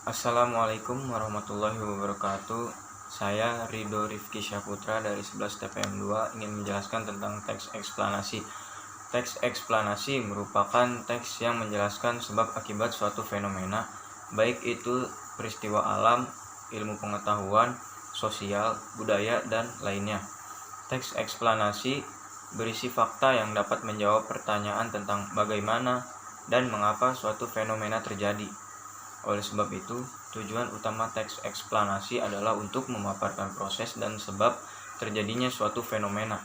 Assalamualaikum warahmatullahi wabarakatuh. Saya Ridho Rifki Syahputra dari 11 TPM 2 ingin menjelaskan tentang teks eksplanasi. Teks eksplanasi merupakan teks yang menjelaskan sebab akibat suatu fenomena, baik itu peristiwa alam, ilmu pengetahuan, sosial, budaya, dan lainnya. Teks eksplanasi berisi fakta yang dapat menjawab pertanyaan tentang bagaimana dan mengapa suatu fenomena terjadi. Oleh sebab itu, tujuan utama teks eksplanasi adalah untuk memaparkan proses dan sebab terjadinya suatu fenomena.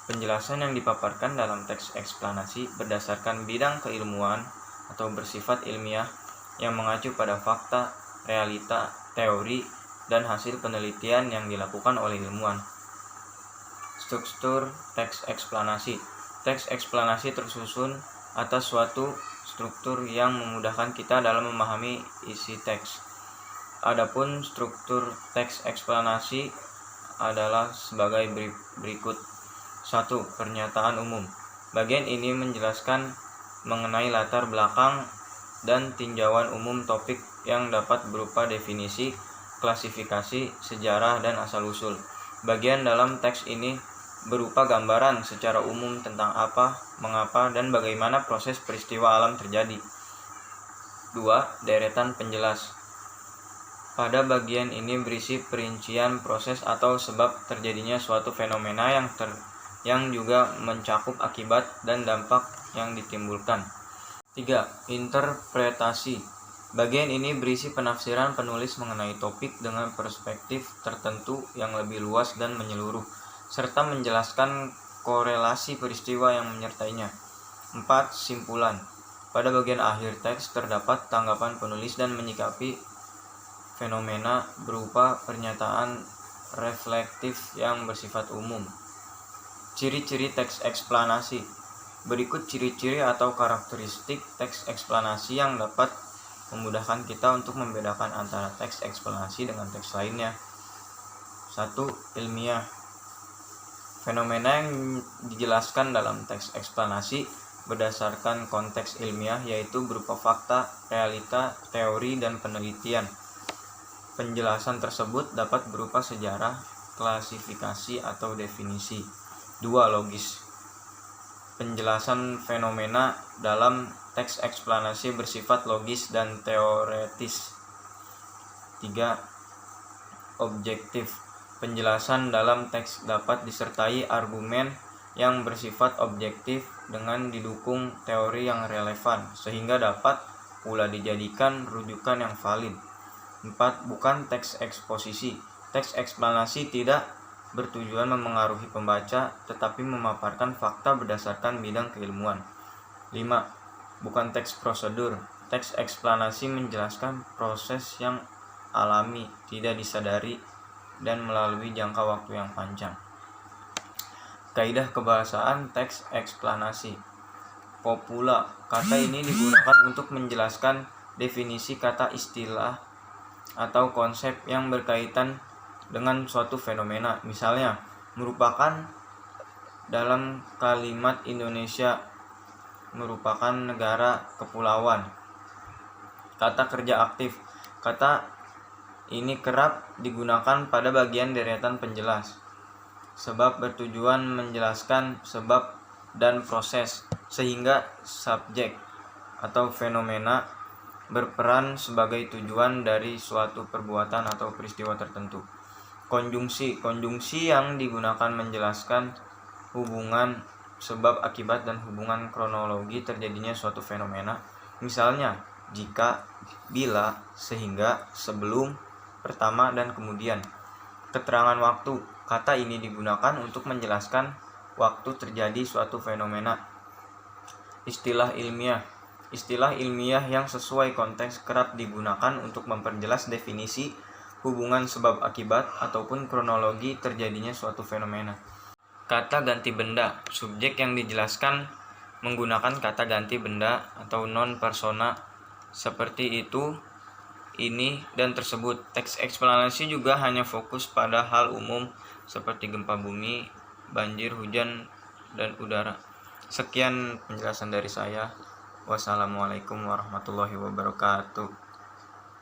Penjelasan yang dipaparkan dalam teks eksplanasi berdasarkan bidang keilmuan atau bersifat ilmiah yang mengacu pada fakta, realita, teori, dan hasil penelitian yang dilakukan oleh ilmuwan. Struktur teks eksplanasi. Teks eksplanasi tersusun atas suatu struktur yang memudahkan kita dalam memahami isi teks. Adapun struktur teks eksplanasi adalah sebagai berikut. 1. Pernyataan umum. Bagian ini menjelaskan mengenai latar belakang dan tinjauan umum topik yang dapat berupa definisi, klasifikasi, sejarah, dan asal-usul. Bagian dalam teks ini berupa gambaran secara umum tentang apa, mengapa, dan bagaimana proses peristiwa alam terjadi. 2. Deretan penjelas. Pada bagian ini berisi perincian proses atau sebab terjadinya suatu fenomena yang juga mencakup akibat dan dampak yang ditimbulkan. 3. Interpretasi. Bagian ini berisi penafsiran penulis mengenai topik dengan perspektif tertentu yang lebih luas dan menyeluruh, serta menjelaskan korelasi peristiwa yang menyertainya. 4. Simpulan. Pada bagian akhir teks terdapat tanggapan penulis dan menyikapi fenomena berupa pernyataan reflektif yang bersifat umum. Ciri-ciri teks eksplanasi. Berikut ciri-ciri atau karakteristik teks eksplanasi yang dapat memudahkan kita untuk membedakan antara teks eksplanasi dengan teks lainnya. 1. Ilmiah. Fenomena yang dijelaskan dalam teks eksplanasi berdasarkan konteks ilmiah, yaitu berupa fakta, realita, teori, dan penelitian. Penjelasan tersebut dapat berupa sejarah, klasifikasi, atau definisi. 2. Logis. Penjelasan fenomena dalam teks eksplanasi bersifat logis dan teoretis. 3. Objektif. Penjelasan dalam teks dapat disertai argumen yang bersifat objektif dengan didukung teori yang relevan, sehingga dapat pula dijadikan rujukan yang valid. 4. Bukan teks eksposisi. Teks eksplanasi tidak bertujuan memengaruhi pembaca, tetapi memaparkan fakta berdasarkan bidang keilmuan. 5. Bukan teks prosedur. Teks eksplanasi menjelaskan proses yang alami, tidak disadari, dan melalui jangka waktu yang panjang. Kaidah kebahasaan teks eksplanasi. Kopula. Kata ini digunakan untuk menjelaskan definisi kata, istilah, atau konsep yang berkaitan dengan suatu fenomena. Misalnya, merupakan dalam kalimat Indonesia merupakan negara kepulauan. Kata kerja aktif. Kata ini kerap digunakan pada bagian deretan penjelas, sebab bertujuan menjelaskan sebab dan proses, sehingga subjek atau fenomena berperan sebagai tujuan dari suatu perbuatan atau peristiwa tertentu. Konjungsi. Konjungsi yang digunakan menjelaskan hubungan sebab akibat dan hubungan kronologi terjadinya suatu fenomena. Misalnya, jika, bila, sehingga, sebelum, pertama, dan kemudian. Keterangan waktu. Kata ini digunakan untuk menjelaskan waktu terjadi suatu fenomena. Istilah ilmiah. Istilah ilmiah yang sesuai konteks kerap digunakan untuk memperjelas definisi, hubungan sebab akibat, ataupun kronologi terjadinya suatu fenomena. Kata ganti benda. Subjek yang dijelaskan menggunakan kata ganti benda atau non persona seperti itu, ini, dan tersebut. Teks eksplanasi juga hanya fokus pada hal umum seperti gempa bumi, banjir, hujan, dan udara. Sekian penjelasan dari saya. Wassalamualaikum warahmatullahi wabarakatuh.